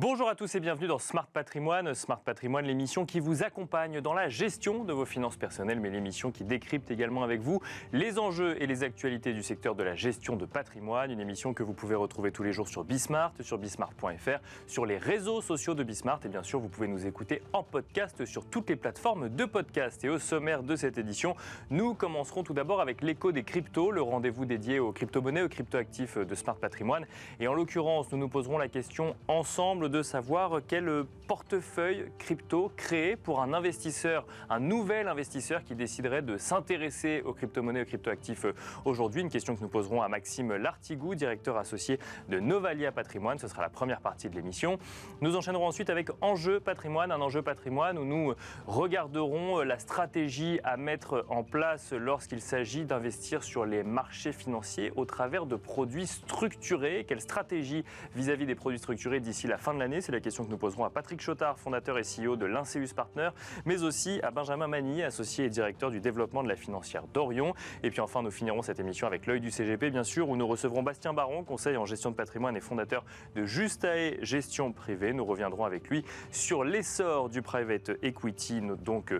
Bonjour à tous et bienvenue dans Smart Patrimoine. Smart Patrimoine, l'émission qui vous accompagne dans la gestion de vos finances personnelles, mais l'émission qui décrypte également avec vous les enjeux et les actualités du secteur de la gestion de patrimoine. Une émission que vous pouvez retrouver tous les jours sur Bismart, sur bismart.fr, sur les réseaux sociaux de Bismart. Et bien sûr, vous pouvez nous écouter en podcast sur toutes les plateformes de podcast. Et au sommaire de cette édition, nous commencerons tout d'abord avec l'écho des cryptos, le rendez-vous dédié aux crypto-monnaies, aux crypto-actifs de Smart Patrimoine. Et en l'occurrence, nous nous poserons la question ensemble de savoir quel portefeuille crypto créer pour un investisseur, un nouvel investisseur qui déciderait de s'intéresser aux crypto-monnaies, aux crypto-actifs aujourd'hui. Une question que nous poserons à Maxime Lartigou, directeur associé de Novalia Patrimoine. Ce sera la première partie de l'émission. Nous enchaînerons ensuite avec Enjeu Patrimoine, un enjeu patrimoine où nous regarderons la stratégie à mettre en place lorsqu'il s'agit d'investir sur les marchés financiers au travers de produits structurés. Quelle stratégie vis-à-vis des produits structurés d'ici la fin de l'année? C'est la question que nous poserons à Patrick Chotard, fondateur et CEO de l'Inceus Partner, mais aussi à Benjamin Magny, associé et directeur du développement de la financière d'Orion. Et puis enfin, nous finirons cette émission avec l'œil du CGP, bien sûr, où nous recevrons Bastien Baron, conseiller en gestion de patrimoine et fondateur de Justae Gestion Privée. Nous reviendrons avec lui sur l'essor du private equity, donc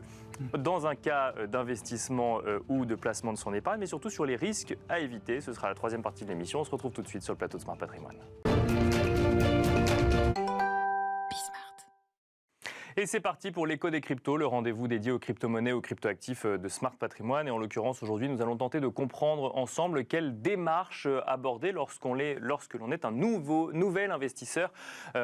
dans un cas d'investissement ou de placement de son épargne, mais surtout sur les risques à éviter. Ce sera la troisième partie de l'émission. On se retrouve tout de suite sur le plateau de Smart Patrimoine. Et c'est parti pour l'écho des cryptos, le rendez-vous dédié aux crypto-monnaies, aux crypto-actifs de Smart Patrimoine. Et en l'occurrence, aujourd'hui, nous allons tenter de comprendre ensemble quelle démarche aborder lorsque l'on est un nouvel investisseur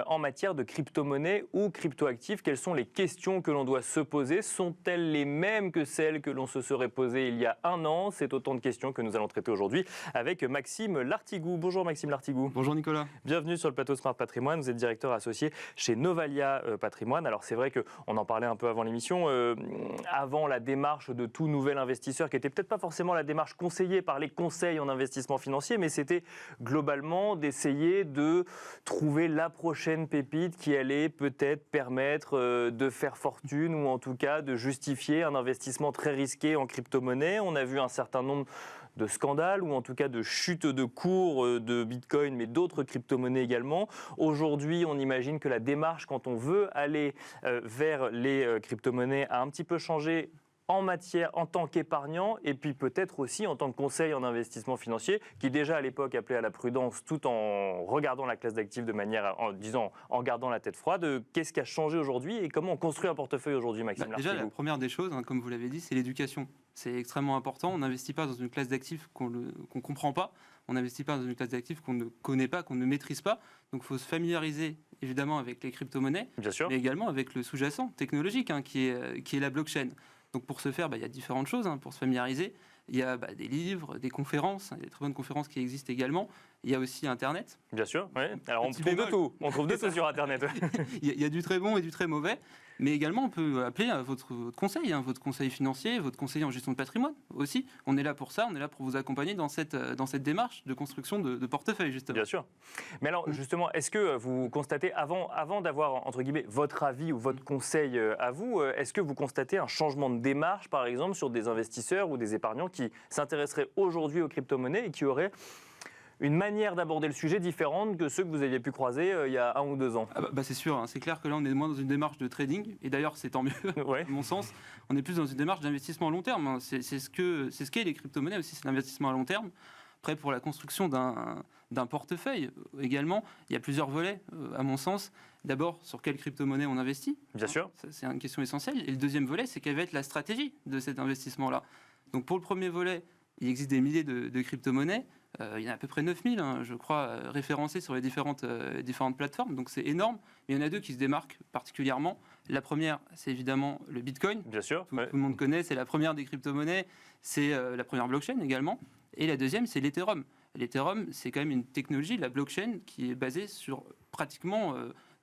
en matière de crypto-monnaies ou crypto-actifs. Quelles sont les questions que l'on doit se poser? Sont-elles les mêmes que celles que l'on se serait posées il y a un an? C'est autant de questions que nous allons traiter aujourd'hui avec Maxime Lartigou. Bonjour Maxime Lartigou. Bonjour Nicolas. Bienvenue sur le plateau Smart Patrimoine. Vous êtes directeur associé chez Novalia Patrimoine. Alors c'est vrai qu'on en parlait un peu avant l'émission, avant la démarche de tout nouvel investisseur, qui n'était peut-être pas forcément la démarche conseillée par les conseils en investissement financier, mais c'était globalement d'essayer de trouver la prochaine pépite qui allait peut-être permettre de faire fortune ou en tout cas de justifier un investissement très risqué en crypto-monnaie. On a vu un certain nombre de scandales ou en tout cas de chutes de cours de Bitcoin, mais d'autres crypto-monnaies également. Aujourd'hui, on imagine que la démarche, quand on veut aller vers les crypto-monnaies, a un petit peu changé en tant qu'épargnant et puis peut-être aussi en tant que conseil en investissement financier qui déjà à l'époque appelait à la prudence tout en regardant la classe d'actifs de manière, en gardant la tête froide. Qu'est-ce qui a changé aujourd'hui et comment on construit un portefeuille aujourd'hui, Maxime Lartigou? Déjà, la première des choses, comme vous l'avez dit, c'est l'éducation. C'est extrêmement important. On n'investit pas dans une classe d'actifs qu'on ne comprend pas. On n'investit pas dans une classe d'actifs qu'on ne connaît pas, qu'on ne maîtrise pas. Donc il faut se familiariser évidemment avec les crypto-monnaies, bien sûr, mais également avec le sous-jacent technologique qui est la blockchain. Donc pour ce faire, il y a différentes choses pour se familiariser. Il y a des livres, des conférences, il y a des très bonnes conférences qui existent également. Il y a aussi Internet. Bien sûr, oui. Alors on trouve de tout. On trouve de tout sur Internet. Il y a du très bon et du très mauvais. Mais également, on peut appeler votre conseil financier, votre conseiller en gestion de patrimoine aussi. On est là pour ça, on est là pour vous accompagner dans cette démarche de construction de portefeuille, justement. Bien sûr. Mais alors, justement, est-ce que vous constatez, avant d'avoir, entre guillemets, votre avis ou votre conseil à vous, est-ce que vous constatez un changement de démarche, par exemple, sur des investisseurs ou des épargnants qui s'intéresseraient aujourd'hui aux crypto-monnaies et qui auraient une manière d'aborder le sujet différente que ceux que vous aviez pu croiser il y a 1 ou 2 ans? C'est sûr, c'est clair que là on est moins dans une démarche de trading, et d'ailleurs c'est tant mieux, ouais. À mon sens. On est plus dans une démarche d'investissement à long terme. C'est ce qu'est les crypto-monnaies aussi, c'est l'investissement à long terme. Après, pour la construction d'un portefeuille également, il y a plusieurs volets, à mon sens. D'abord, sur quelle crypto-monnaie on investit? Bien sûr. C'est une question essentielle. Et le deuxième volet, c'est quelle va être la stratégie de cet investissement-là. Donc pour le premier volet, il existe des milliers de crypto-monnaies. Il y en a à peu près 9000, je crois, référencées sur les différentes plateformes. Donc c'est énorme. Mais il y en a 2 qui se démarquent particulièrement. La première, c'est évidemment le Bitcoin. Bien sûr. Tout le monde connaît, c'est la première des crypto-monnaies. C'est la première blockchain également. Et la deuxième, c'est l'Ethereum. L'Ethereum, c'est quand même une technologie, la blockchain, qui est basée sur pratiquement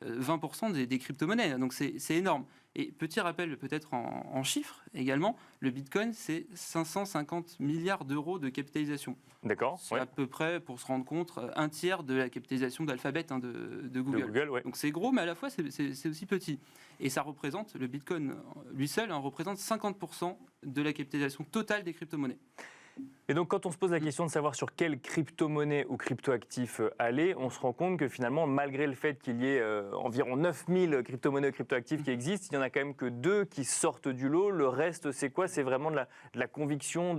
20% des crypto-monnaies. Donc c'est énorme. Et petit rappel peut-être en chiffres également, le Bitcoin, c'est 550 milliards d'euros de capitalisation. D'accord. C'est à peu près, pour se rendre compte, un tiers de la capitalisation d'Alphabet de Google. Ouais. Donc c'est gros, mais à la fois c'est aussi petit. Et ça représente, le Bitcoin lui seul, représente 50% de la capitalisation totale des crypto-monnaies. Et donc, quand on se pose la question de savoir sur quelle crypto-monnaie ou crypto-actif aller, on se rend compte que finalement, malgré le fait qu'il y ait environ 9000 crypto-monnaies ou crypto-actifs qui existent, il n'y en a quand même que 2 qui sortent du lot. Le reste, c'est quoi? C'est vraiment de la conviction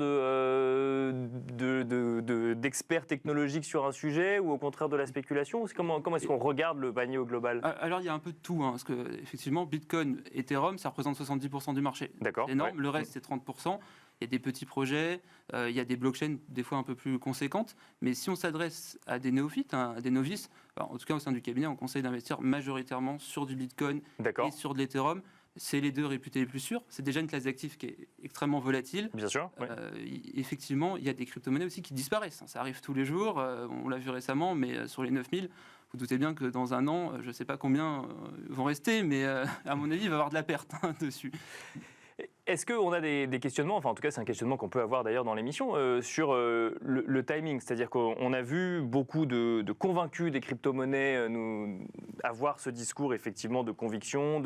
d'experts technologiques sur un sujet ou au contraire de la spéculation? Comment est-ce qu'on regarde le panier au global? Alors, il y a un peu de tout, parce que effectivement, Bitcoin, Ethereum, ça représente 70% du marché. D'accord. C'est énorme. Le reste, c'est 30%. Il y a des petits projets, il y a des blockchains des fois un peu plus conséquentes. Mais si on s'adresse à des néophytes, à des novices, en tout cas au sein du cabinet, on conseille d'investir majoritairement sur du Bitcoin et sur de l'Ethereum. C'est les 2 réputés les plus sûrs. C'est déjà une classe d'actifs qui est extrêmement volatile. Bien sûr. Oui. Effectivement, il y a des crypto-monnaies aussi qui disparaissent. Ça arrive tous les jours. On l'a vu récemment, mais sur les 9000, vous doutez bien que dans un an, je ne sais pas combien vont rester, mais à mon avis, il va y avoir de la perte dessus. Est-ce qu'on a des questionnements, enfin en tout cas c'est un questionnement qu'on peut avoir d'ailleurs dans l'émission, sur le timing, c'est-à-dire qu'on a vu beaucoup de convaincus des crypto-monnaies avoir ce discours effectivement de conviction,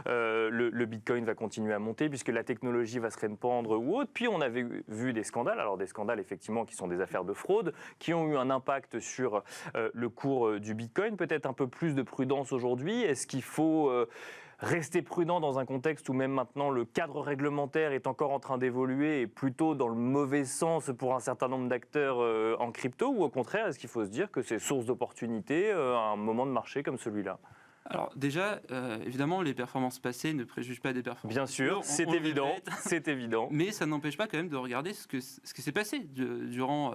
le Bitcoin va continuer à monter puisque la technologie va se répandre ou autre, puis on avait vu des scandales, alors des scandales effectivement qui sont des affaires de fraude, qui ont eu un impact sur le cours du Bitcoin, peut-être un peu plus de prudence aujourd'hui, est-ce qu'il faut rester prudent dans un contexte où même maintenant le cadre réglementaire est encore en train d'évoluer et plutôt dans le mauvais sens pour un certain nombre d'acteurs en crypto, ou au contraire, est-ce qu'il faut se dire que c'est source d'opportunité à un moment de marché comme celui-là? Alors déjà, évidemment, les performances passées ne préjugent pas des performances. Bien sûr, c'est évident, c'est évident. Mais ça n'empêche pas quand même de regarder ce qui s'est passé durant,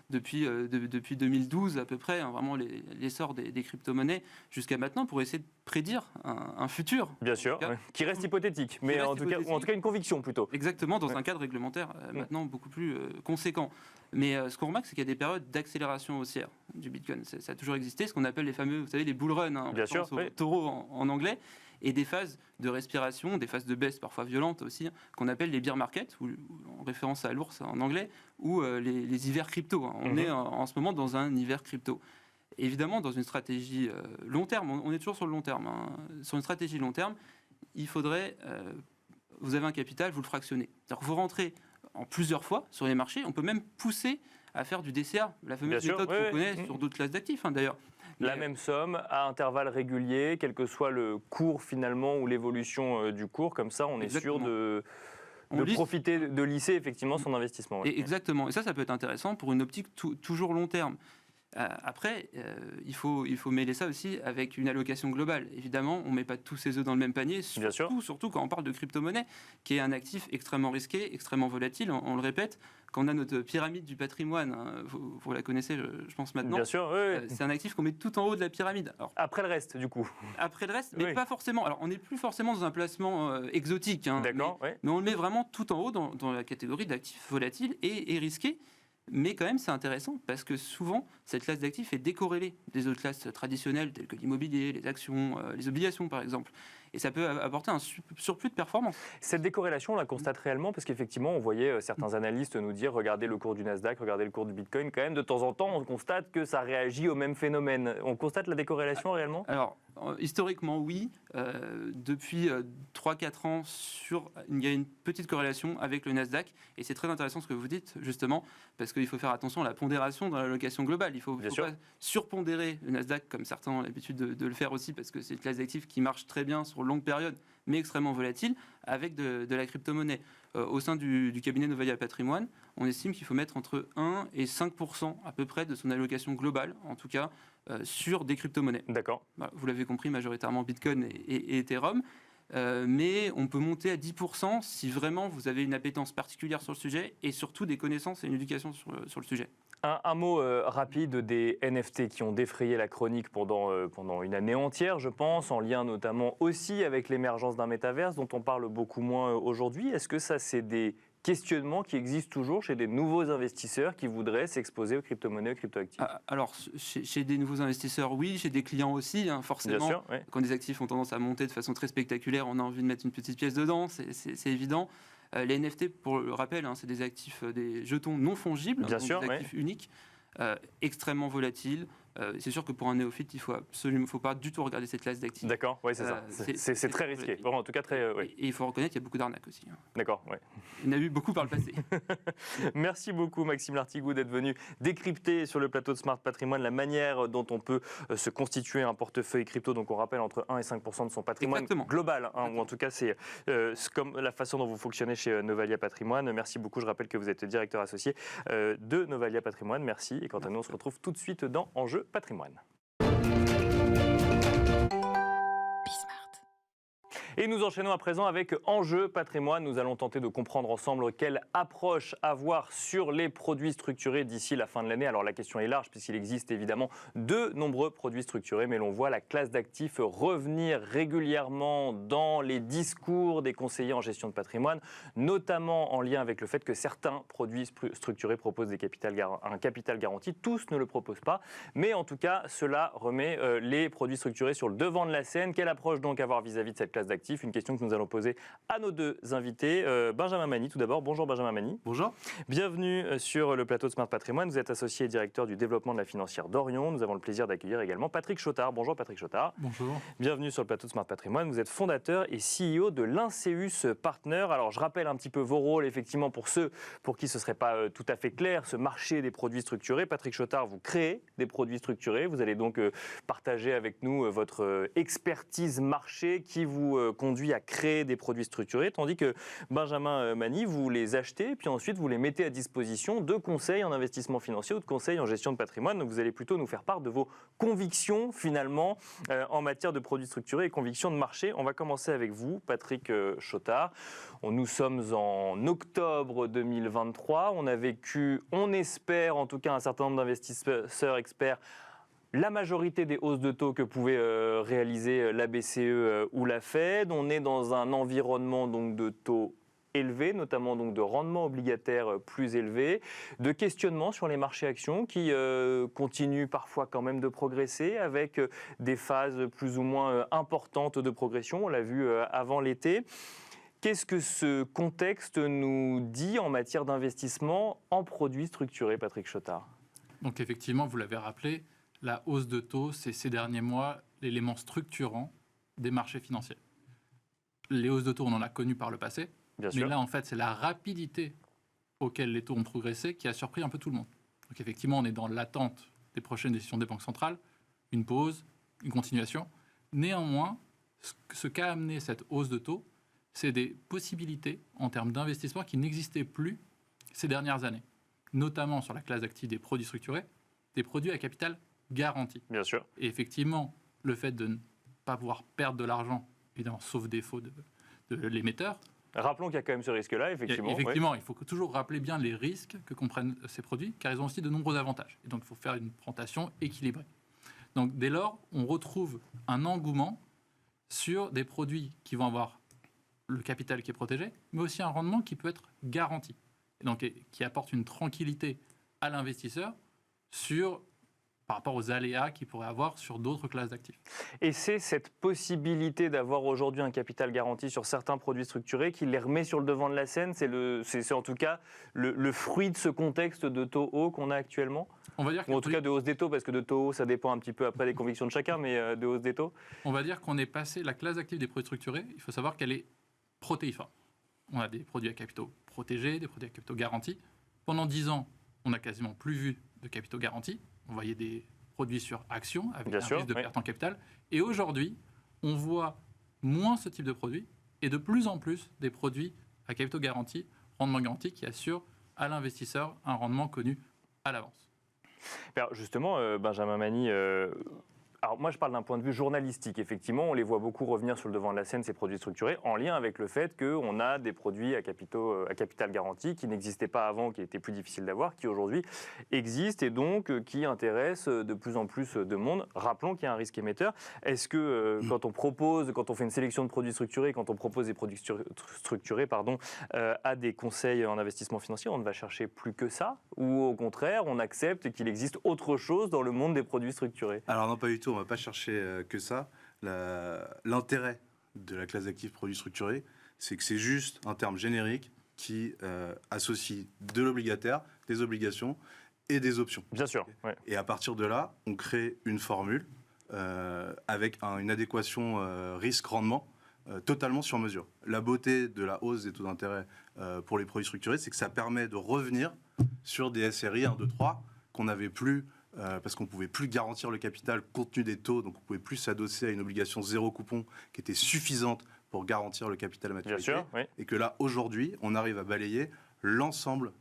depuis 2012 à peu près, vraiment l'essor des crypto-monnaies jusqu'à maintenant, pour essayer de prédire un futur. Bien sûr, qui reste hypothétique, mais en tout cas une conviction plutôt. Exactement, dans un cadre réglementaire maintenant beaucoup plus conséquent. Mais ce qu'on remarque, c'est qu'il y a des périodes d'accélération haussière du Bitcoin. Ça a toujours existé, ce qu'on appelle les fameux, vous savez, les bull runs, bien sûr, taureaux en anglais, et des phases de respiration, des phases de baisse parfois violentes aussi, qu'on appelle les bear markets, ou en référence à l'ours en anglais, ou les hivers crypto. On est en ce moment dans un hiver crypto. Évidemment, dans une stratégie long terme, on est toujours sur le long terme, sur une stratégie long terme, il faudrait, vous avez un capital, vous le fractionnez. C'est-à-dire que vous rentrez en plusieurs fois sur les marchés, on peut même pousser à faire du DCA, la fameuse méthode qu'on connaît sur d'autres classes d'actifs d'ailleurs. La même somme à intervalles réguliers, quel que soit le cours finalement ou l'évolution du cours, comme ça on est sûr de profiter, de lisser effectivement son investissement. Exactement, et ça peut être intéressant pour une optique toujours long terme. Après, il faut mêler ça aussi avec une allocation globale. Évidemment, on ne met pas tous ses œufs dans le même panier, surtout quand on parle de crypto-monnaie, qui est un actif extrêmement risqué, extrêmement volatile, on le répète. Quand on a notre pyramide du patrimoine, vous la connaissez, je pense maintenant. Bien sûr, oui. C'est un actif qu'on met tout en haut de la pyramide. Alors, après le reste, du coup. Après le reste, mais pas forcément. Alors, on n'est plus forcément dans un placement exotique. D'accord, mais on le met vraiment tout en haut dans la catégorie d'actifs volatiles et risqués. Mais quand même, c'est intéressant parce que souvent, cette classe d'actifs est décorrélée des autres classes traditionnelles telles que l'immobilier, les actions, les obligations par exemple. Et ça peut apporter un surplus de performance. Cette décorrélation, on la constate réellement parce qu'effectivement, on voyait certains analystes nous dire regardez le cours du Nasdaq, regardez le cours du Bitcoin. Quand même, de temps en temps, on constate que ça réagit au même phénomène. On constate la décorrélation réellement ? Alors, historiquement, oui. Depuis 3-4 ans, il y a une petite corrélation avec le Nasdaq. Et c'est très intéressant ce que vous dites, justement, parce qu'il faut faire attention à la pondération dans l'allocation globale. Il ne faut pas surpondérer le Nasdaq, comme certains ont l'habitude de le faire aussi, parce que c'est une classe d'actifs qui marche très bien sur longue période, mais extrêmement volatile, avec de la crypto-monnaie. Au sein du cabinet Novaya Patrimoine, on estime qu'il faut mettre entre 1 et 5% à peu près de son allocation globale, en tout cas, sur des crypto-monnaies. D'accord. Vous l'avez compris, majoritairement Bitcoin et Ethereum. Mais on peut monter à 10% si vraiment vous avez une appétence particulière sur le sujet et surtout des connaissances et une éducation sur le sujet. Un mot rapide des NFT qui ont défrayé la chronique pendant une année entière, je pense, en lien notamment aussi avec l'émergence d'un métaverse dont on parle beaucoup moins aujourd'hui. Est-ce que ça, c'est des questionnements qui existent toujours chez des nouveaux investisseurs qui voudraient s'exposer aux crypto-monnaies, aux crypto-actifs? Alors, chez des nouveaux investisseurs, oui, chez des clients aussi, forcément. Bien sûr, oui. Quand des actifs ont tendance à monter de façon très spectaculaire, on a envie de mettre une petite pièce dedans, c'est évident. Les NFT, pour le rappel, c'est des actifs, des jetons non fongibles, Bien sûr, des actifs uniques, extrêmement volatiles, C'est sûr que pour un néophyte, il faut pas du tout regarder cette classe d'actifs. D'accord, oui, c'est ça. C'est très risqué. Bon, en tout cas, très. Oui. Et il faut reconnaître qu'il y a beaucoup d'arnaques aussi. D'accord, oui. Il y en a eu beaucoup par le passé. Merci beaucoup, Maxime Lartigout, d'être venu décrypter sur le plateau de Smart Patrimoine la manière dont on peut se constituer un portefeuille crypto. Donc, on rappelle entre 1 et 5% de son patrimoine global, ou en tout cas, c'est comme la façon dont vous fonctionnez chez Novalia Patrimoine. Merci beaucoup. Je rappelle que vous êtes directeur associé de Novalia Patrimoine. Merci. Et quant à nous, on se retrouve tout de suite dans Enjeu Patrimoine. Et nous enchaînons à présent avec Enjeu Patrimoine. Nous allons tenter de comprendre ensemble quelle approche avoir sur les produits structurés d'ici la fin de l'année. Alors la question est large puisqu'il existe évidemment de nombreux produits structurés, mais l'on voit la classe d'actifs revenir régulièrement dans les discours des conseillers en gestion de patrimoine, notamment en lien avec le fait que certains produits structurés proposent un capital garanti. Tous ne le proposent pas, mais en tout cas, cela remet les produits structurés sur le devant de la scène. Quelle approche donc avoir vis-à-vis de cette classe d'actifs ? Une question que nous allons poser à nos deux invités. Benjamin Mani, tout d'abord. Bonjour Benjamin Mani. Bonjour. Bienvenue sur le plateau de Smart Patrimoine. Vous êtes associé et directeur du développement de la financière d'Orion. Nous avons le plaisir d'accueillir également Patrick Chottard. Bonjour Patrick Chottard. Bonjour. Bienvenue sur le plateau de Smart Patrimoine. Vous êtes fondateur et CEO de l'Inceus Partner. Alors je rappelle un petit peu vos rôles, effectivement, pour ceux pour qui ce ne serait pas tout à fait clair, ce marché des produits structurés. Patrick Chottard, vous créez des produits structurés. Vous allez donc partager avec nous votre expertise marché qui vous conduit à créer des produits structurés, tandis que Benjamin Mani, vous les achetez, puis ensuite vous les mettez à disposition de conseils en investissement financier ou de conseils en gestion de patrimoine. Donc vous allez plutôt nous faire part de vos convictions finalement en matière de produits structurés et convictions de marché. On va commencer avec vous, Patrick Chottard. Nous sommes en octobre 2023. On a vécu, on espère en tout cas un certain nombre d'investisseurs experts, la majorité des hausses de taux que pouvait réaliser la BCE ou la Fed. On est dans un environnement donc de taux élevés, notamment donc de rendements obligataires plus élevés, de questionnements sur les marchés actions qui continuent parfois quand même de progresser avec des phases plus ou moins importantes de progression. On l'a vu avant l'été. Qu'est-ce que ce contexte nous dit en matière d'investissement en produits structurés, Patrick Chottard ? Donc effectivement, vous l'avez rappelé, la hausse de taux, c'est ces derniers mois l'élément structurant des marchés financiers. Les hausses de taux, on en a connu par le passé, mais là, en fait, c'est la rapidité auquel les taux ont progressé qui a surpris un peu tout le monde. Donc effectivement, on est dans l'attente des prochaines décisions des banques centrales, une pause, une continuation. Néanmoins, ce qu'a amené cette hausse de taux, c'est des possibilités en termes d'investissement qui n'existaient plus ces dernières années, notamment sur la classe d'actifs des produits structurés, des produits à capital garanti. Bien sûr. Et effectivement, le fait de ne pas pouvoir perdre de l'argent, évidemment, sauf défaut de l'émetteur. Rappelons qu'il y a quand même ce risque-là, effectivement. Effectivement, il faut toujours rappeler bien les risques que comprennent ces produits, car ils ont aussi de nombreux avantages. Et donc, il faut faire une présentation équilibrée. Donc, dès lors, on retrouve un engouement sur des produits qui vont avoir le capital qui est protégé, mais aussi un rendement qui peut être garanti. Et donc, qui apporte une tranquillité à l'investisseur par rapport aux aléas qu'il pourrait avoir sur d'autres classes d'actifs. Et c'est cette possibilité d'avoir aujourd'hui un capital garanti sur certains produits structurés qui les remet sur le devant de la scène. C'est en tout cas le fruit de ce contexte de taux hauts qu'on a actuellement. On va dire ou en tout cas de hausse des taux, parce que de taux hauts, ça dépend un petit peu après des convictions de chacun, mais de hausse des taux. On va dire qu'on est passé, la classe d'actifs des produits structurés, il faut savoir qu'elle est protéiforme. On a des produits à capitaux protégés, des produits à capitaux garantis. Pendant 10 ans, on n'a quasiment plus vu de capitaux garantis. On voyait des produits sur actions avec un risque de perte en capital. Et aujourd'hui, on voit moins ce type de produits et de plus en plus des produits à capitaux garantis, rendement garanti, qui assurent à l'investisseur un rendement connu à l'avance. Alors justement, Benjamin Mani, alors moi je parle d'un point de vue journalistique. Effectivement, on les voit beaucoup revenir sur le devant de la scène, ces produits structurés, en lien avec le fait qu'on a des produits à capital garanti qui n'existaient pas avant, qui étaient plus difficiles d'avoir, qui aujourd'hui existent et donc qui intéressent de plus en plus de monde. Rappelons qu'il y a un risque émetteur. Est-ce que quand on fait une sélection de produits structurés, quand on propose des produits structurés à des conseils en investissement financier, on ne va chercher plus que ça? Ou au contraire, on accepte qu'il existe autre chose dans le monde des produits structurés? Alors non, pas du tout. On ne va pas chercher que ça. L'intérêt de la classe d'actifs produits structurés, c'est que c'est juste un terme générique qui associe de l'obligataire, des obligations et des options. Bien sûr. Ouais. Et à partir de là, on crée une formule avec une adéquation risque-rendement totalement sur mesure. La beauté de la hausse des taux d'intérêt pour les produits structurés, c'est que ça permet de revenir sur des SRI 1, 2, 3 qu'on n'avait plus parce qu'on ne pouvait plus garantir le capital compte tenu des taux, donc on ne pouvait plus s'adosser à une obligation zéro coupon qui était suffisante pour garantir le capital à maturité. Bien sûr, oui. Et que là, aujourd'hui, on arrive à balayer l'ensemble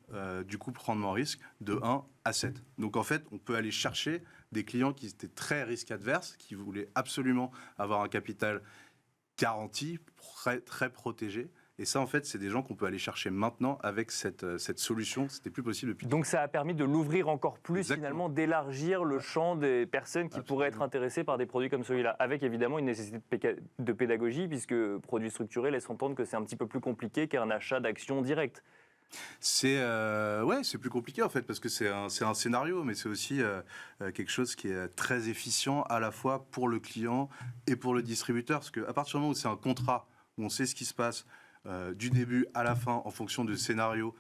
du couple rendement-risque de 1 à 7. Donc en fait, on peut aller chercher des clients qui étaient très risque adverses, qui voulaient absolument avoir un capital garanti, très protégé. Et ça, en fait, c'est des gens qu'on peut aller chercher maintenant avec cette solution. C'était plus possible depuis. Donc ça a permis de l'ouvrir encore plus, Exactement. finalement, d'élargir le champ des personnes qui pourraient être intéressées par des produits comme celui-là, avec évidemment une nécessité de pédagogie, puisque produits structurés laissent entendre que c'est un petit peu plus compliqué qu'un achat d'actions directes. C'est plus compliqué en fait parce que c'est un scénario, mais c'est aussi quelque chose qui est très efficient à la fois pour le client et pour le distributeur, parce qu'à partir du moment où c'est un contrat où on sait ce qui se passe du début à la fin en fonction de scénarios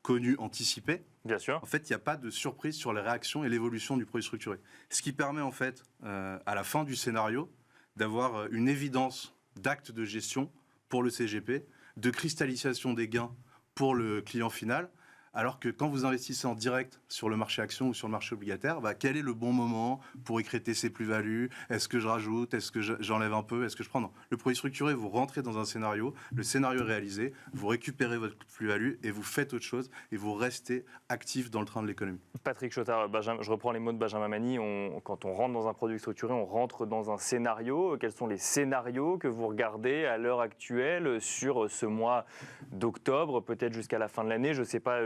connus, anticipés. Bien sûr. En fait, il n'y a pas de surprise sur les réactions et l'évolution du produit structuré. Ce qui permet en fait à la fin du scénario d'avoir une évidence d'acte de gestion pour le CGP, de cristallisation des gains pour le client final, alors que quand vous investissez en direct sur le marché action ou sur le marché obligataire, quel est le bon moment pour écrêter ses plus-values? Est-ce que je rajoute? Est-ce que j'enlève un peu? Est-ce que je prends? Non. Le produit structuré, vous rentrez dans un scénario, le scénario est réalisé, vous récupérez votre plus-value et vous faites autre chose et vous restez actif dans le train de l'économie. Patrick Chotard, je reprends les mots de Benjamin Mani, quand on rentre dans un produit structuré, on rentre dans un scénario. Quels sont les scénarios que vous regardez à l'heure actuelle sur ce mois d'octobre, peut-être jusqu'à la fin de l'année? Je ne sais pas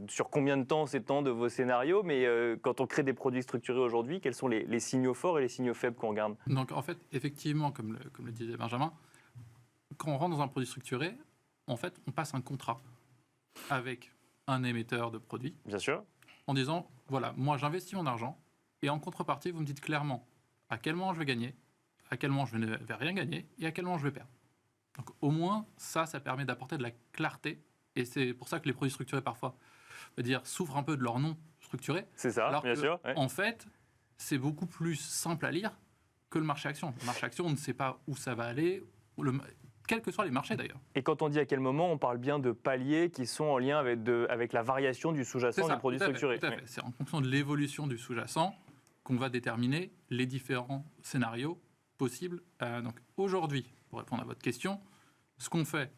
sur combien de temps s'étendent vos scénarios, mais quand on crée des produits structurés aujourd'hui, quels sont les signaux forts et les signaux faibles qu'on regarde? Donc en fait, effectivement, comme le disait Benjamin, quand on rentre dans un produit structuré, en fait, on passe un contrat avec un émetteur de produits. Bien sûr. En disant, voilà, moi j'investis mon argent, et en contrepartie, vous me dites clairement à quel moment je vais gagner, à quel moment je ne vais rien gagner, et à quel moment je vais perdre. Donc au moins, ça permet d'apporter de la clarté. Et c'est pour ça que les produits structurés, parfois, souffrent un peu de leur nom structuré. C'est ça, alors bien sûr. Ouais. En fait, c'est beaucoup plus simple à lire que le marché action. Le marché action, on ne sait pas où ça va aller, quels que soient les marchés d'ailleurs. Et quand on dit à quel moment, on parle bien de paliers qui sont en lien avec la variation du sous-jacent du produit structuré. Tout à fait. C'est en fonction de l'évolution du sous-jacent qu'on va déterminer les différents scénarios possibles. Donc aujourd'hui, pour répondre à votre question, ce qu'on fait,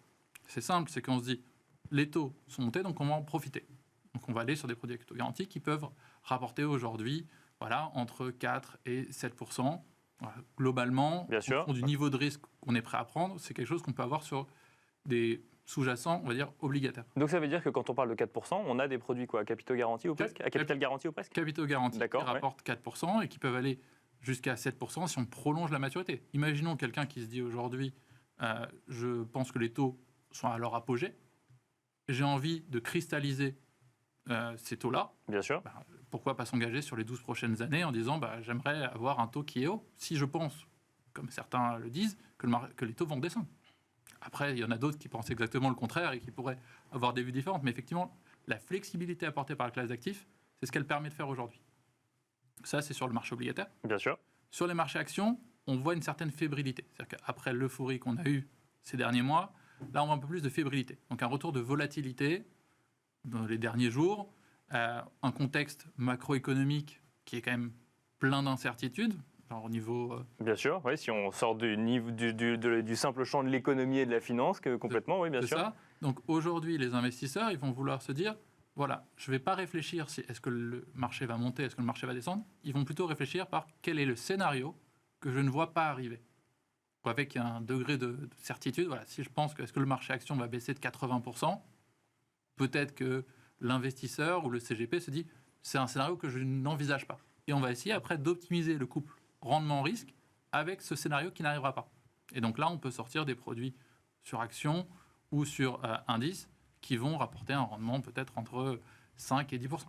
c'est simple, c'est qu'on se dit les taux sont montés, donc on va en profiter. Donc on va aller sur des produits avec taux garantis qui peuvent rapporter aujourd'hui entre 4 et 7%. Globalement, bien sûr, en fonction du niveau de risque qu'on est prêt à prendre, c'est quelque chose qu'on peut avoir sur des sous-jacents, on va dire, obligataires. Donc ça veut dire que quand on parle de 4%, on a des produits à capitaux garantis ou presque? À capital garanti ou presque? Capitaux garantis qui rapportent 4% et qui peuvent aller jusqu'à 7% si on prolonge la maturité. Imaginons quelqu'un qui se dit aujourd'hui, je pense que les taux sont à leur apogée, j'ai envie de cristalliser ces taux-là. Bien sûr. Pourquoi pas s'engager sur les 12 prochaines années en disant j'aimerais avoir un taux qui est haut, si je pense, comme certains le disent, que les taux vont descendre. Après, il y en a d'autres qui pensent exactement le contraire et qui pourraient avoir des vues différentes. Mais effectivement, la flexibilité apportée par la classe d'actifs, c'est ce qu'elle permet de faire aujourd'hui. Ça, c'est sur le marché obligataire. Bien sûr. Sur les marchés actions, on voit une certaine fébrilité. C'est-à-dire qu'après l'euphorie qu'on a eue ces derniers mois, là, on voit un peu plus de fébrilité. Donc un retour de volatilité dans les derniers jours, un contexte macroéconomique qui est quand même plein d'incertitudes, genre au niveau... Bien sûr, oui, si on sort du simple champ de l'économie et de la finance, complètement, oui, bien sûr. C'est ça. Donc aujourd'hui, les investisseurs, ils vont vouloir se dire, voilà, je ne vais pas réfléchir si est-ce que le marché va monter, est-ce que le marché va descendre. Ils vont plutôt réfléchir par quel est le scénario que je ne vois pas arriver. Avec un degré de certitude, voilà, si je pense que est-ce que le marché action va baisser de 80%, peut-être que l'investisseur ou le CGP se dit c'est un scénario que je n'envisage pas. Et on va essayer après d'optimiser le couple rendement-risque avec ce scénario qui n'arrivera pas. Et donc là, on peut sortir des produits sur action ou sur indice qui vont rapporter un rendement peut-être entre 5 et 10%.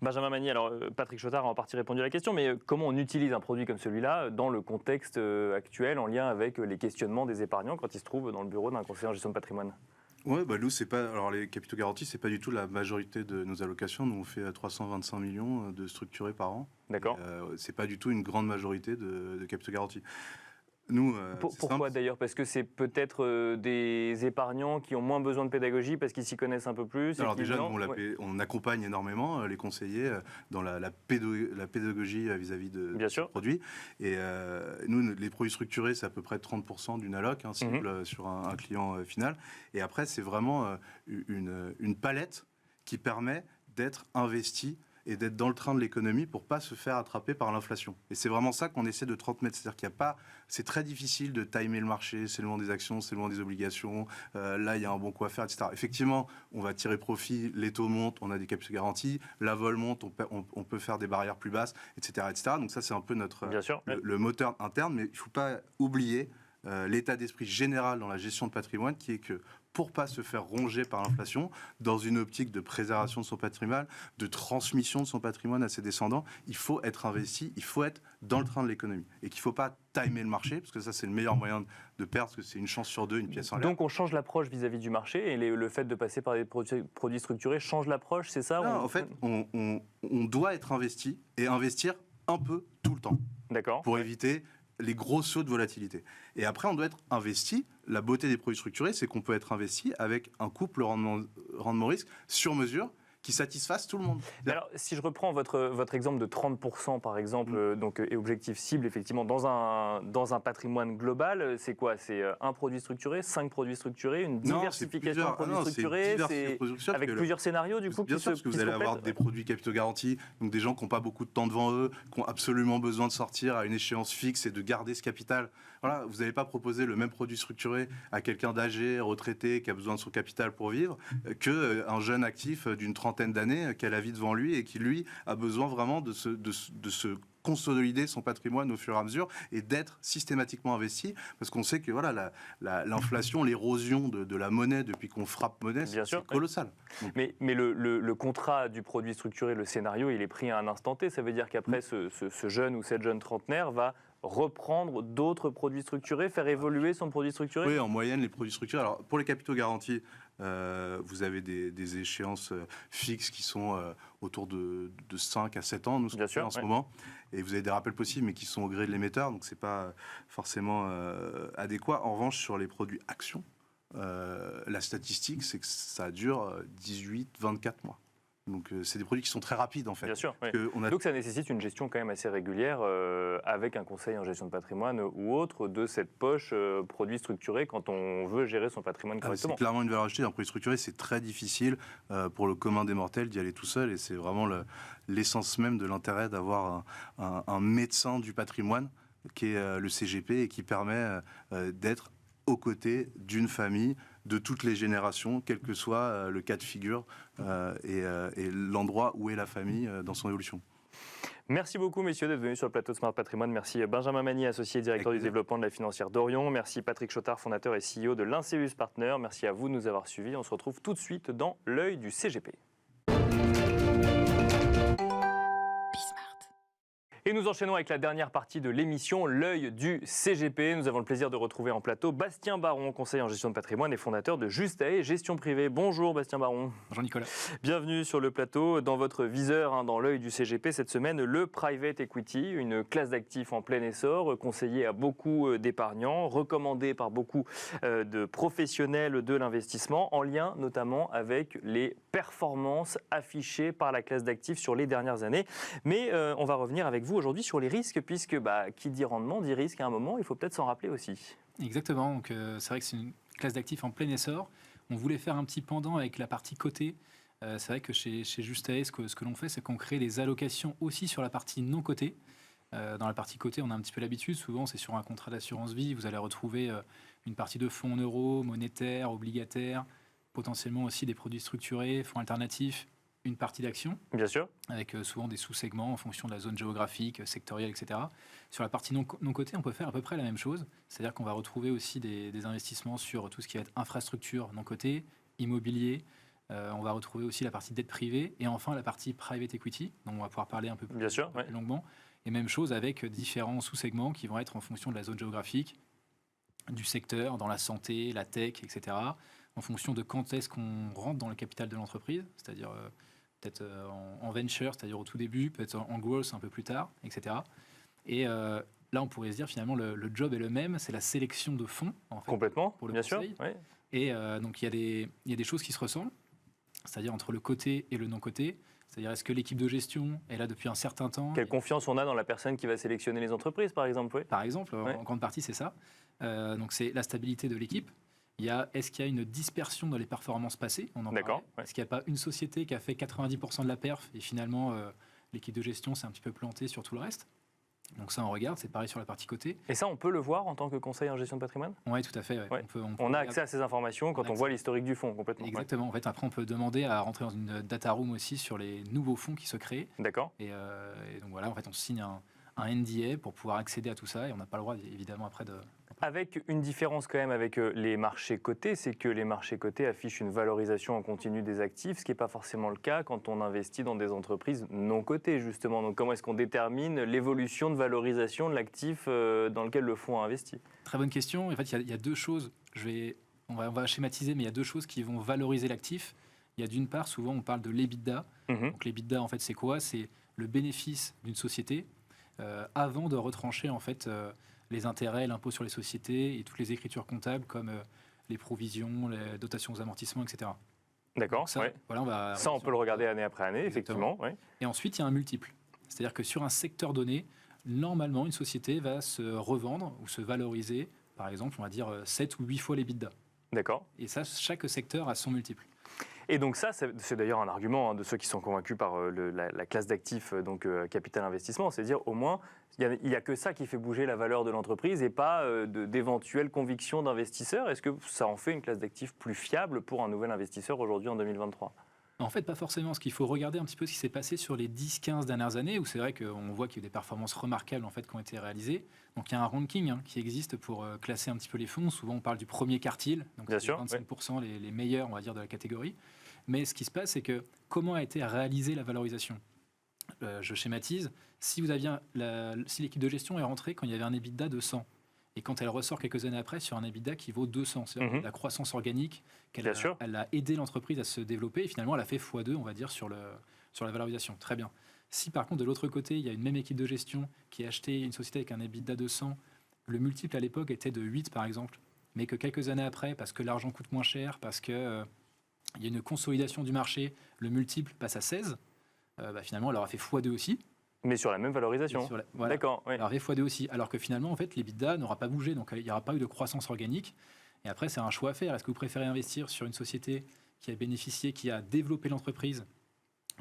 Benjamin Mani, alors Patrick Chotard a en partie répondu à la question, mais comment on utilise un produit comme celui-là dans le contexte actuel en lien avec les questionnements des épargnants quand ils se trouvent dans le bureau d'un conseiller en gestion de patrimoine? Oui, nous, c'est pas. Alors, les capitaux garantis, c'est pas du tout la majorité de nos allocations. Nous, on fait 325 millions de structurés par an. D'accord. C'est pas du tout une grande majorité de capitaux garantis. Nous, pourquoi d'ailleurs? Parce que c'est peut-être des épargnants qui ont moins besoin de pédagogie parce qu'ils s'y connaissent un peu plus. Alors déjà, nous, on accompagne énormément les conseillers dans la pédagogie vis-à-vis de ces produits. Et nous, les produits structurés, c'est à peu près 30% d'une alloc cible sur un client final. Et après, c'est vraiment une palette qui permet d'être investi et d'être dans le train de l'économie pour pas se faire attraper par l'inflation. Et c'est vraiment ça qu'on essaie de transmettre. C'est-à-dire qu'il y a pas, c'est très difficile de timer le marché, c'est le moment des actions, c'est le moment des obligations, là il y a un bon coup à faire, etc. Effectivement, on va tirer profit, les taux montent, on a des capitaux garantis, la vol monte, on peut faire des barrières plus basses, etc. etc. Donc ça c'est un peu notre le moteur interne, mais il faut pas oublier l'état d'esprit général dans la gestion de patrimoine qui est que pour pas se faire ronger par l'inflation, dans une optique de préservation de son patrimoine, de transmission de son patrimoine à ses descendants, il faut être investi, il faut être dans le train de l'économie. Et qu'il ne faut pas timer le marché, parce que ça, c'est le meilleur moyen de perdre, parce que c'est une chance sur deux, une pièce en l'air. Donc, on change l'approche vis-à-vis du marché, et le fait de passer par des produits structurés change l'approche, c'est ça? Non, en fait, on doit être investi, et investir un peu tout le temps. D'accord. Pour éviter les gros sauts de volatilité. Et après, on doit être investi. La beauté des produits structurés, c'est qu'on peut être investi avec un couple rendement-risque sur mesure qui satisfasse tout le monde. Alors, si je reprends votre exemple de 30%, par exemple, donc, et objectif cible, effectivement, dans un patrimoine global, c'est quoi? C'est un produit structuré, 5 produits structurés, une diversification de produits structurés, avec plusieurs scénarios, du coup, bien sûr, parce que vous allez avoir des produits capitaux garantis, donc des gens qui n'ont pas beaucoup de temps devant eux, qui ont absolument besoin de sortir à une échéance fixe et de garder ce capital. Voilà, vous n'allez pas proposer le même produit structuré à quelqu'un d'âgé, retraité, qui a besoin de son capital pour vivre, qu'un jeune actif d'une trentaine d'années qui a la vie devant lui et qui, lui, a besoin vraiment de se consolider son patrimoine au fur et à mesure et d'être systématiquement investi, parce qu'on sait que voilà, l'inflation, l'érosion de la monnaie depuis qu'on frappe monnaie, c'est colossal. Mais le contrat du produit structuré, le scénario, il est pris à un instant T. Ça veut dire qu'après, ce jeune ou cette jeune trentenaire va reprendre d'autres produits structurés, faire évoluer son produit structuré? Oui, en moyenne, les produits structurés. Alors, pour les capitaux garantis, vous avez des échéances fixes qui sont autour de 5 à 7 ans, nous, en ce moment. Et vous avez des rappels possibles, mais qui sont au gré de l'émetteur, donc ce n'est pas forcément adéquat. En revanche, sur les produits actions, la statistique, c'est que ça dure 18-24 mois. Donc, c'est des produits qui sont très rapides, en fait. Bien sûr. Donc, ça nécessite une gestion quand même assez régulière avec un conseil en gestion de patrimoine ou autre de cette poche produits structurés quand on veut gérer son patrimoine correctement. C'est clairement une valeur ajoutée d'un produit structuré. C'est très difficile pour le commun des mortels d'y aller tout seul. Et c'est vraiment l'essence même de l'intérêt d'avoir un médecin du patrimoine qui est le CGP et qui permet d'être aux côtés d'une famille de toutes les générations, quel que soit le cas de figure et l'endroit où est la famille dans son évolution. Merci beaucoup, messieurs, d'être venus sur le plateau de Smart Patrimoine. Merci Benjamin Magny, associé directeur du développement de la financière d'Orion. Merci Patrick Chotard, fondateur et CEO de l'Inceus Partners. Merci à vous de nous avoir suivis. On se retrouve tout de suite dans l'œil du CGP. Et nous enchaînons avec la dernière partie de l'émission, l'œil du CGP. Nous avons le plaisir de retrouver en plateau Bastien Baron, conseiller en gestion de patrimoine et fondateur de Justae Gestion Privée. Bonjour Bastien Baron. Bonjour Nicolas. Bienvenue sur le plateau. Dans votre viseur, dans l'œil du CGP, cette semaine, le private equity, une classe d'actifs en plein essor, conseillée à beaucoup d'épargnants, recommandée par beaucoup de professionnels de l'investissement, en lien notamment avec les performances affichées par la classe d'actifs sur les dernières années. Mais on va revenir avec vous aujourd'hui sur les risques, puisque qui dit rendement dit risque à un moment, il faut peut-être s'en rappeler aussi. Exactement, donc c'est vrai que c'est une classe d'actifs en plein essor. On voulait faire un petit pendant avec la partie cotée. C'est vrai que chez Justae, ce que l'on fait, c'est qu'on crée des allocations aussi sur la partie non cotée. Dans la partie cotée, on a un petit peu l'habitude, souvent c'est sur un contrat d'assurance vie, vous allez retrouver une partie de fonds en euros, monétaires, obligataires, potentiellement aussi des produits structurés, fonds alternatifs, une partie d'actions, bien sûr, avec souvent des sous-segments en fonction de la zone géographique, sectorielle, etc. Sur la partie non cotée, on peut faire à peu près la même chose, c'est-à-dire qu'on va retrouver aussi des investissements sur tout ce qui va être infrastructure non cotée, immobilier, on va retrouver aussi la partie dette privée, et enfin la partie private equity, dont on va pouvoir parler un peu plus, bien sûr, plus longuement, et même chose avec différents sous-segments qui vont être en fonction de la zone géographique, du secteur, dans la santé, la tech, etc. en fonction de quand est-ce qu'on rentre dans le capital de l'entreprise, c'est-à-dire peut-être en venture, c'est-à-dire au tout début, peut-être en growth un peu plus tard, etc. Et là, on pourrait se dire finalement le job est le même, c'est la sélection de fonds. En fait, complètement, pour le bien conseil. sûr. Oui. Et donc il y a des choses qui se ressemblent, c'est-à-dire entre le côté et le non-côté. C'est-à-dire, est-ce que l'équipe de gestion est là depuis un certain temps? Quelle confiance on a dans la personne qui va sélectionner les entreprises, par exemple, oui. Par exemple, Ouais. en grande partie, c'est ça. Donc, c'est la stabilité de l'équipe. Est-ce qu'il y a une dispersion dans les performances passées? On en D'accord, parlait. ouais. Est-ce qu'il n'y a pas une société qui a fait 90% de la perf et finalement, l'équipe de gestion s'est un petit peu plantée sur tout le reste? Donc ça, on regarde, c'est pareil sur la partie côté. Et ça, on peut le voir en tant que conseiller en gestion de patrimoine? Oui, tout à fait. Ouais. Ouais. On peut On a regarder. accès à ces informations quand on voit l'historique du fonds, complètement. Exactement. En fait, après, on peut demander à rentrer dans une data room aussi sur les nouveaux fonds qui se créent. Ouais. D'accord. Et donc voilà, en fait, on signe un NDA pour pouvoir accéder à tout ça et on n'a pas le droit, évidemment, après de... Avec une différence quand même avec les marchés cotés, c'est que les marchés cotés affichent une valorisation en continu des actifs, ce qui n'est pas forcément le cas quand on investit dans des entreprises non cotées, justement. Donc comment est-ce qu'on détermine l'évolution de valorisation de l'actif dans lequel le fonds a investi? Très bonne question. En fait, il y a deux choses. On va schématiser, mais il y a deux choses qui vont valoriser l'actif. Il y a d'une part, souvent, on parle de l'EBITDA. Donc l'EBITDA, en fait, c'est quoi? C'est le bénéfice d'une société avant de retrancher, en fait, les intérêts, l'impôt sur les sociétés et toutes les écritures comptables comme les provisions, les dotations aux amortissements, etc. D'accord, Ça, ouais. voilà, Ça, on peut le regarder année après année, Exactement. effectivement. Ouais. Et ensuite, il y a un multiple. C'est-à-dire que sur un secteur donné, normalement, une société va se revendre ou se valoriser, par exemple, on va dire 7 ou 8 fois l'EBITDA. D'accord. Et ça, chaque secteur a son multiple. Et donc ça, c'est d'ailleurs un argument de ceux qui sont convaincus par la classe d'actifs, donc capital investissement, c'est dire au moins, il n'y a que ça qui fait bouger la valeur de l'entreprise et pas d'éventuelles convictions d'investisseurs. Est-ce que ça en fait une classe d'actifs plus fiable pour un nouvel investisseur aujourd'hui en 2023 ? En fait, pas forcément, parce qu'il faut regarder un petit peu ce qui s'est passé sur les 10-15 dernières années, où c'est vrai qu'on voit qu'il y a eu des performances remarquables en fait, qui ont été réalisées. Donc il y a un ranking qui existe pour classer un petit peu les fonds. Souvent, on parle du premier quartile, donc Bien c'est sûr, 25% les meilleurs, on va dire, de la catégorie. Mais ce qui se passe, c'est que comment a été réalisée la valorisation? Je schématise. Si l'équipe de gestion est rentrée quand il y avait un EBITDA de 100, et quand elle ressort quelques années après sur un EBITDA qui vaut 200, c'est-à-dire la croissance organique, elle a aidé l'entreprise à se développer, et finalement, elle a fait x2, on va dire, sur la valorisation. Très bien. Si par contre, de l'autre côté, il y a une même équipe de gestion qui a acheté une société avec un EBITDA de 100, le multiple à l'époque était de 8, par exemple, mais que quelques années après, parce que l'argent coûte moins cher, parce que il y a une consolidation du marché, le multiple passe à 16, finalement, elle aura fait x2 aussi. Mais sur la même valorisation. Voilà. D'accord. Oui. Elle aura fait x2 aussi. Alors que finalement, en fait, l'EBITDA n'aura pas bougé, donc il n'y aura pas eu de croissance organique. Et après, c'est un choix à faire. Est-ce que vous préférez investir sur une société qui a bénéficié, qui a développé l'entreprise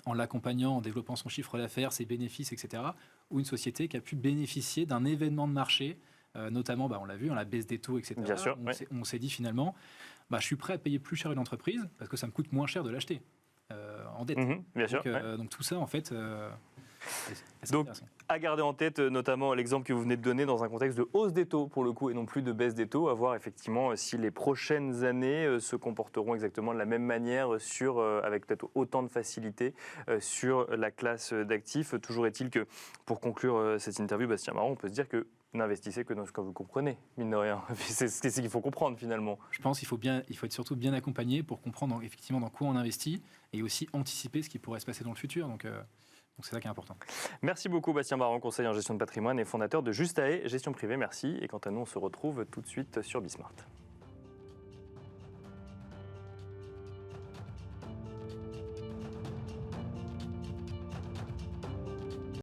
en l'accompagnant, en développant son chiffre d'affaires, ses bénéfices, etc. Ou une société qui a pu bénéficier d'un événement de marché, notamment, on l'a vu, la baisse des taux, etc. Bien sûr, on s'est dit finalement, je suis prêt à payer plus cher une entreprise parce que ça me coûte moins cher de l'acheter en dette. Bien sûr. Donc tout ça, en fait... Donc, à garder en tête notamment l'exemple que vous venez de donner dans un contexte de hausse des taux pour le coup et non plus de baisse des taux, à voir effectivement si les prochaines années se comporteront exactement de la même manière avec peut-être autant de facilité sur la classe d'actifs. Toujours est-il que pour conclure cette interview, Bastien Marron, on peut se dire que n'investissez que dans ce que vous comprenez, mine de rien. C'est ce qu'il faut comprendre finalement. Je pense qu'il faut être surtout bien accompagné pour comprendre effectivement dans quoi on investit et aussi anticiper ce qui pourrait se passer dans le futur. Donc c'est ça qui est important. Merci beaucoup Bastien Marron, conseiller en gestion de patrimoine et fondateur de Justae Gestion Privée. Merci. Et quant à nous, on se retrouve tout de suite sur Bismart.